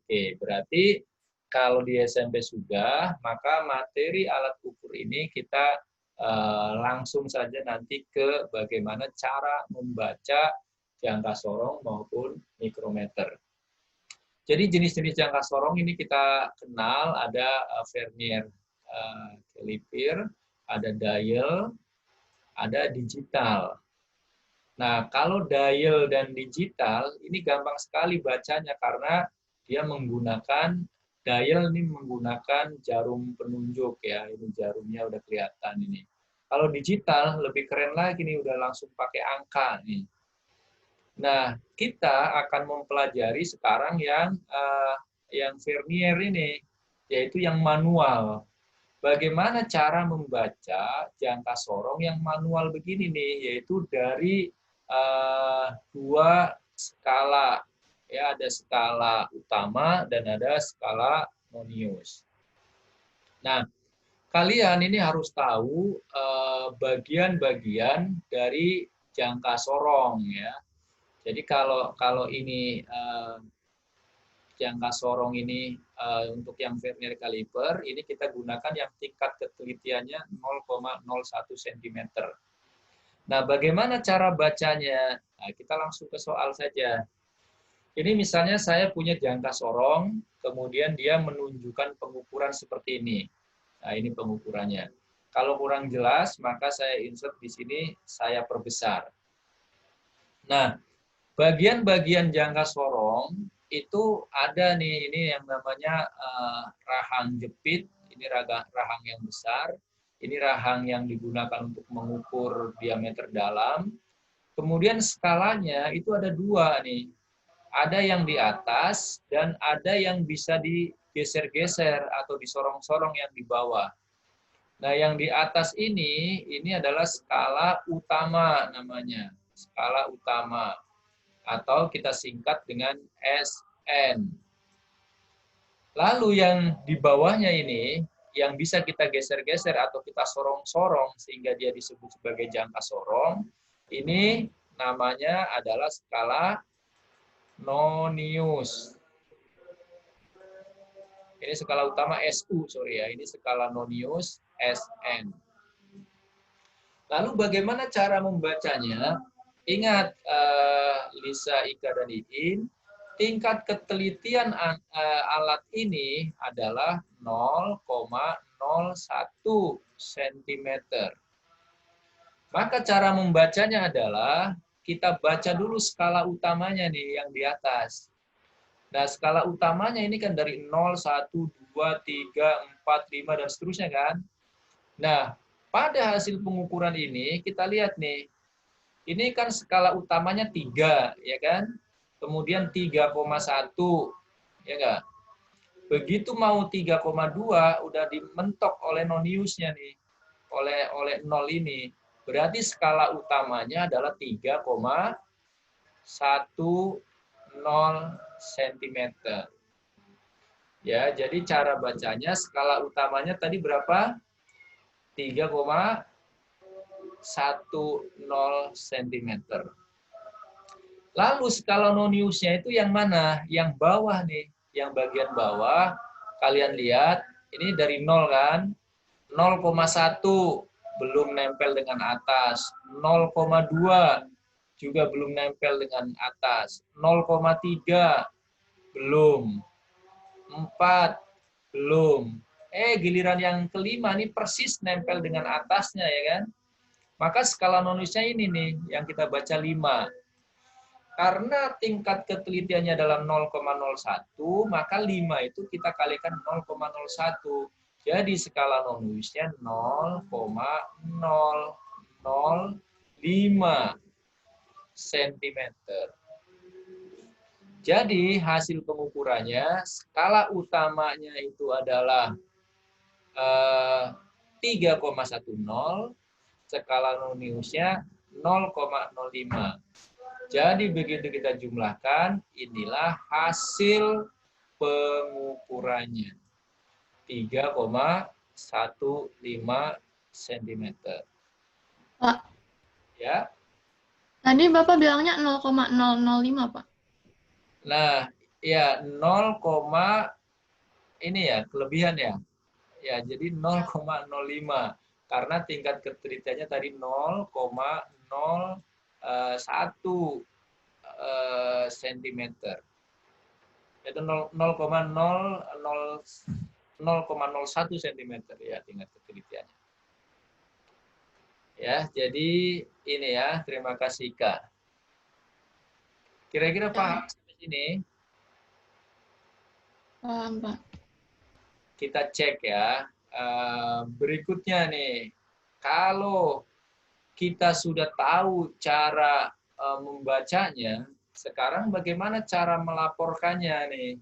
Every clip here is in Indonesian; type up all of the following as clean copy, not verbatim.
Oke, berarti kalau di SMP sudah, maka materi alat ukur ini kita langsung saja nanti ke bagaimana cara membaca jangka sorong maupun mikrometer. Jadi jenis-jenis jangka sorong ini kita kenal, ada vernier caliper, ada dial, ada digital. Nah, kalau dial dan digital ini gampang sekali bacanya karena dia menggunakan dial ini menggunakan jarum penunjuk ya. Ini jarumnya udah kelihatan ini. Kalau digital lebih keren lagi nih, udah langsung pakai angka nih. Nah, kita akan mempelajari sekarang yang vernier ini, yaitu yang manual. Bagaimana cara membaca jangka sorong yang manual begini nih, yaitu dari dua skala. Ya, ada skala utama dan ada skala nonius. Nah, kalian ini harus tahu bagian-bagian dari jangka sorong ya. Jadi kalau ini jangka sorong ini untuk yang vernier caliper ini kita gunakan yang tingkat ketelitiannya 0,01 cm. Nah, bagaimana cara bacanya? Nah, kita langsung ke soal saja. Ini misalnya saya punya jangka sorong, kemudian dia menunjukkan pengukuran seperti ini. Nah, ini pengukurannya. Kalau kurang jelas, maka saya insert di sini, saya perbesar. Nah, bagian-bagian jangka sorong itu ada nih, ini yang namanya rahang jepit, ini rahang yang besar, ini rahang yang digunakan untuk mengukur diameter dalam. Kemudian skalanya itu ada dua nih, ada yang di atas dan ada yang bisa digeser-geser atau disorong-sorong yang di bawah. Nah, yang di atas ini adalah skala utama namanya, skala utama. Atau kita singkat dengan SN. Lalu yang di bawahnya ini, yang bisa kita geser-geser atau kita sorong-sorong sehingga dia disebut sebagai jangka sorong, ini namanya adalah skala nonius. Ini skala utama SU, sorry ya, ini skala nonius SN. Lalu bagaimana cara membacanya? Ingat, Lisa, Ika, dan Iin, tingkat ketelitian alat ini adalah 0,01 cm. Maka cara membacanya adalah kita baca dulu skala utamanya nih yang di atas. Nah, skala utamanya ini kan dari 0, 1, 2, 3, 4, 5, dan seterusnya kan. Nah, pada hasil pengukuran ini kita lihat nih, ini kan skala utamanya 3, ya kan? Kemudian 3,1, ya enggak? Begitu mau 3,2 udah dimentok oleh noniusnya nih, oleh 0 ini. Berarti skala utamanya adalah 3,10 cm. Ya, jadi cara bacanya skala utamanya tadi berapa? 3,10 cm. Lalu skala noniusnya itu yang mana? Yang bawah nih, yang bagian bawah. Kalian lihat, ini dari 0 kan? 0,1 belum nempel dengan atas. 0,2 juga belum nempel dengan atas. 0,3 belum. 4 belum. Giliran yang kelima ini persis nempel dengan atasnya ya kan? Maka skala noniusnya ini nih yang kita baca 5. Karena tingkat ketelitiannya dalam 0,01, maka 5 itu kita kalikan 0,01. Jadi skala noniusnya 0,005 cm. Jadi hasil pengukurannya, skala utamanya itu adalah 3,10, skala noniusnya 0,05. Jadi begitu kita jumlahkan, inilah hasil pengukurannya. 3,15 cm. Pak, Ya. tadi Bapak bilangnya 0,005, Pak. Nah, ya 0, ini ya kelebihan ya. Ya, jadi 0,05 karena tingkat ketelitiannya tadi 0,01 cm. Itu 0,01 cm ya tingkat ketelitiannya. Ya, jadi ini ya, terima kasih Kak. Kira-kira paham sampai sini? Paham, Pak. Kita cek ya. Berikutnya nih, kalau kita sudah tahu cara membacanya, sekarang bagaimana cara melaporkannya nih?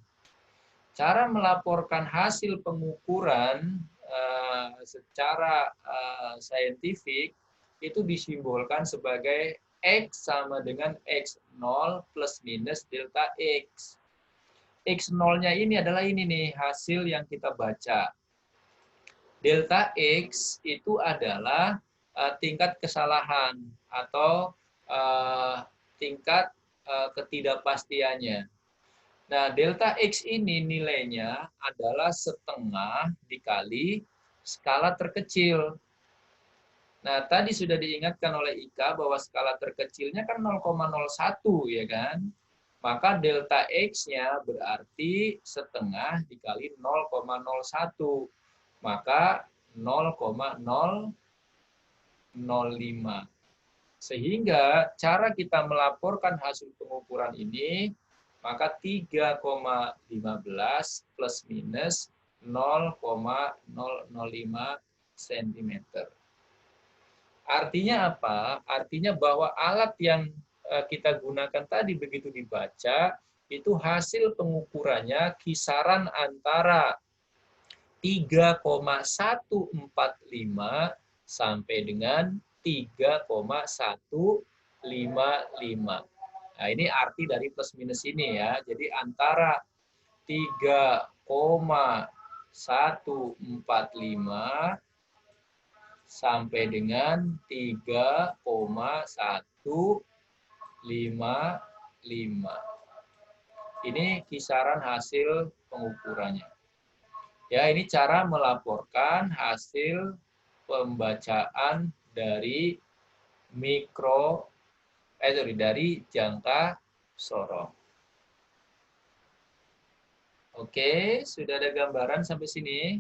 Cara melaporkan hasil pengukuran secara saintifik itu disimbolkan sebagai X sama dengan X0 plus minus delta X. X0-nya ini adalah ini nih, hasil yang kita baca. Delta X itu adalah tingkat kesalahan atau tingkat ketidakpastiannya. Nah, delta X ini nilainya adalah setengah dikali skala terkecil. Nah, tadi sudah diingatkan oleh Ika bahwa skala terkecilnya kan 0,01 ya kan? Maka delta X-nya berarti setengah dikali 0,01. Maka 0,005. Sehingga cara kita melaporkan hasil pengukuran ini, maka 3,15 plus minus 0,005 cm. Artinya apa? Artinya bahwa alat yang kita gunakan tadi begitu dibaca, itu hasil pengukurannya kisaran antara 3,145 sampai dengan 3,155. Nah, ini arti dari plus minus ini ya. Jadi antara 3,145 sampai dengan 3,155. Ini kisaran hasil pengukurannya. Ya, ini cara melaporkan hasil pembacaan dari dari jangka sorong. Oke, sudah ada gambaran sampai sini?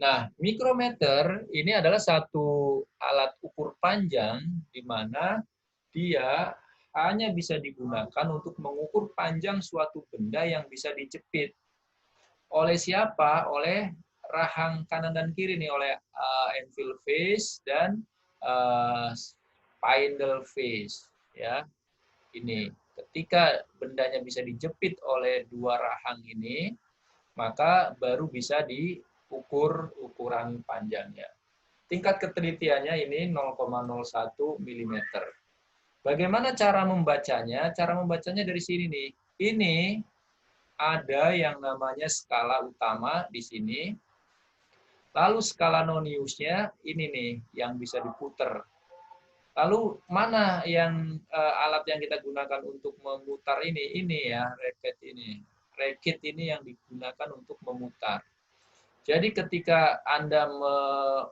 Nah, mikrometer ini adalah satu alat ukur panjang di mana dia hanya bisa digunakan untuk mengukur panjang suatu benda yang bisa dijepit. Oleh siapa? Oleh rahang kanan dan kiri nih, oleh anvil face dan spindle face. Ya, ini ketika bendanya bisa dijepit oleh dua rahang ini, maka baru bisa diukur ukuran panjangnya. Tingkat ketelitiannya ini 0,01 mm. Bagaimana cara membacanya? Cara membacanya dari sini nih. Ini ada yang namanya skala utama di sini. Lalu skala noniusnya ini nih yang bisa diputer. Lalu mana yang alat yang kita gunakan untuk memutar ini? Ini ya, raket ini. Raket ini yang digunakan untuk memutar. Jadi ketika Anda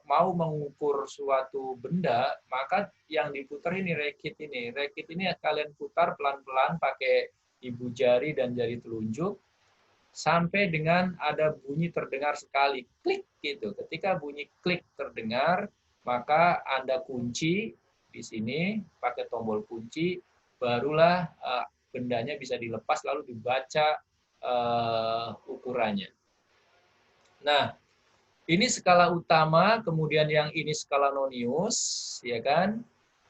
mau mengukur suatu benda, maka yang diputar ini raket ini. Raket ini kalian putar pelan-pelan pakai ibu jari dan jari telunjuk sampai dengan ada bunyi terdengar sekali, klik gitu. Ketika bunyi klik terdengar, maka Anda kunci di sini pakai tombol kunci, barulah bendanya bisa dilepas lalu dibaca ukurannya. Nah, ini skala utama, kemudian yang ini skala nonius, ya kan?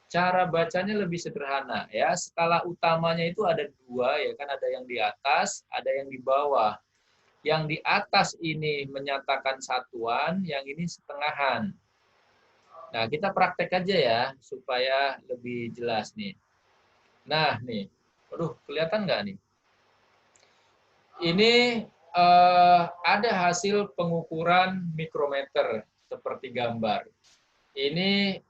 Cara bacanya lebih sederhana ya. Skala utamanya itu ada dua ya kan, ada yang di atas, ada yang di bawah. Yang di atas ini menyatakan satuan, yang ini setengahan. Nah, kita praktek aja ya supaya lebih jelas nih. Nah, nih. Aduh, kelihatan nggak nih? Ini ada hasil pengukuran mikrometer seperti gambar. Ini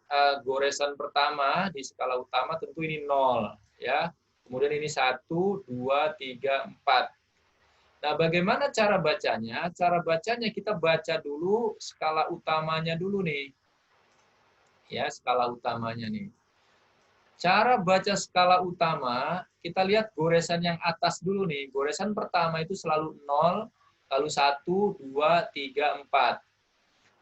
goresan pertama di skala utama tentu ini 0 ya. Kemudian ini 1, 2, 3, 4. Nah, bagaimana cara bacanya? Cara bacanya kita baca dulu skala utamanya dulu nih. Ya, skala utamanya nih. Cara baca skala utama, kita lihat goresan yang atas dulu nih. Goresan pertama itu selalu 0, lalu 1, 2, 3, 4.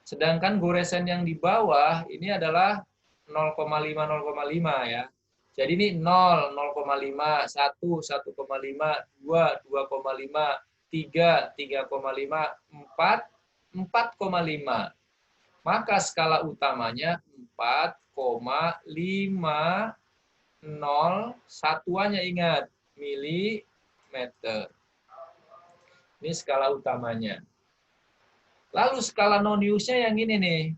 Sedangkan goresan yang di bawah ini adalah 0,5, 0,5 ya. Jadi ini 0, 0,5, 1, 1,5, 2, 2,5, 3, 3,5, 4, 4,5. Maka skala utamanya 4,5, 0, satuannya ingat, milimeter. Ini skala utamanya. Lalu skala non-use-nya yang ini nih.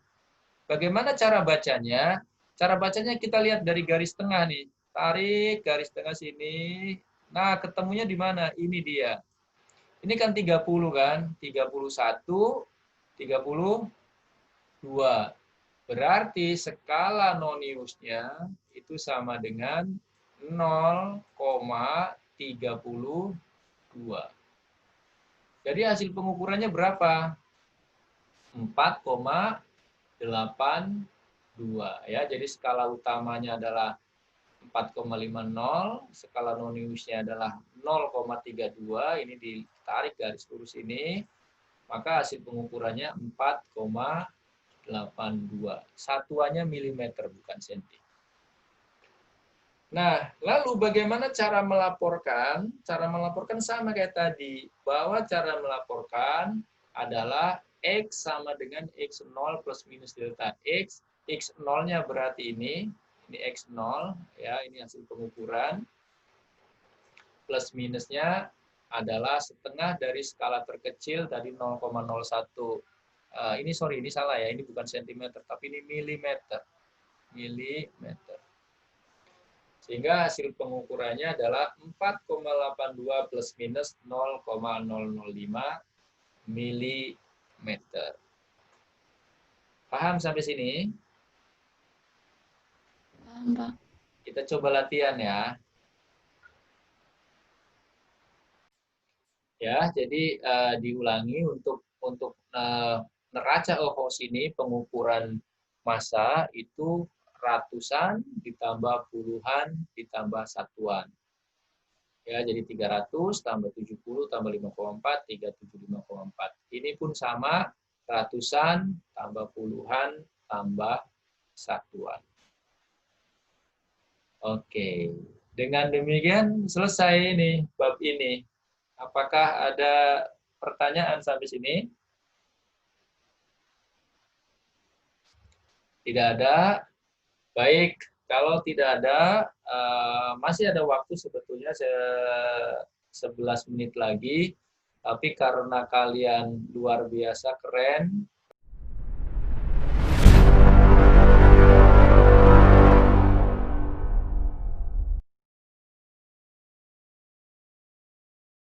Bagaimana cara bacanya? Cara bacanya kita lihat dari garis tengah nih. Tarik garis tengah sini. Nah, ketemunya di mana? Ini dia. Ini kan 30 kan? 31, 32. Berarti skala non-use-nya itu sama dengan 0,32. Jadi hasil pengukurannya berapa? 4,82 ya. Jadi skala utamanya adalah 4,50, skala non-use-nya adalah 0,32, ini ditarik garis lurus ini, maka hasil pengukurannya 4,82. Satuannya milimeter bukan senti. Nah, lalu bagaimana cara melaporkan? Cara melaporkan sama kayak tadi, bahwa cara melaporkan adalah X sama dengan X0 plus minus delta X. X0-nya berarti ini X0, ya, ini hasil pengukuran. Plus minusnya adalah setengah dari skala terkecil tadi 0,01. Ini salah ya, ini bukan sentimeter, tapi ini milimeter. Milimeter. Sehingga hasil pengukurannya adalah 4,82 plus minus 0,005 milimeter. Paham sampai sini? Paham, Pak. Kita coba latihan ya. Ya, jadi diulangi untuk neraca Ohos ini pengukuran massa itu ratusan ditambah puluhan ditambah satuan. Ya, jadi 300 tambah 70 tambah 5,4, 375,4. Ini pun sama, ratusan tambah puluhan tambah satuan. Oke, dengan demikian selesai ini bab ini. Apakah ada pertanyaan sampai sini? Tidak ada. Baik, kalau tidak ada, masih ada waktu sebetulnya 11 menit lagi. Tapi karena kalian luar biasa keren,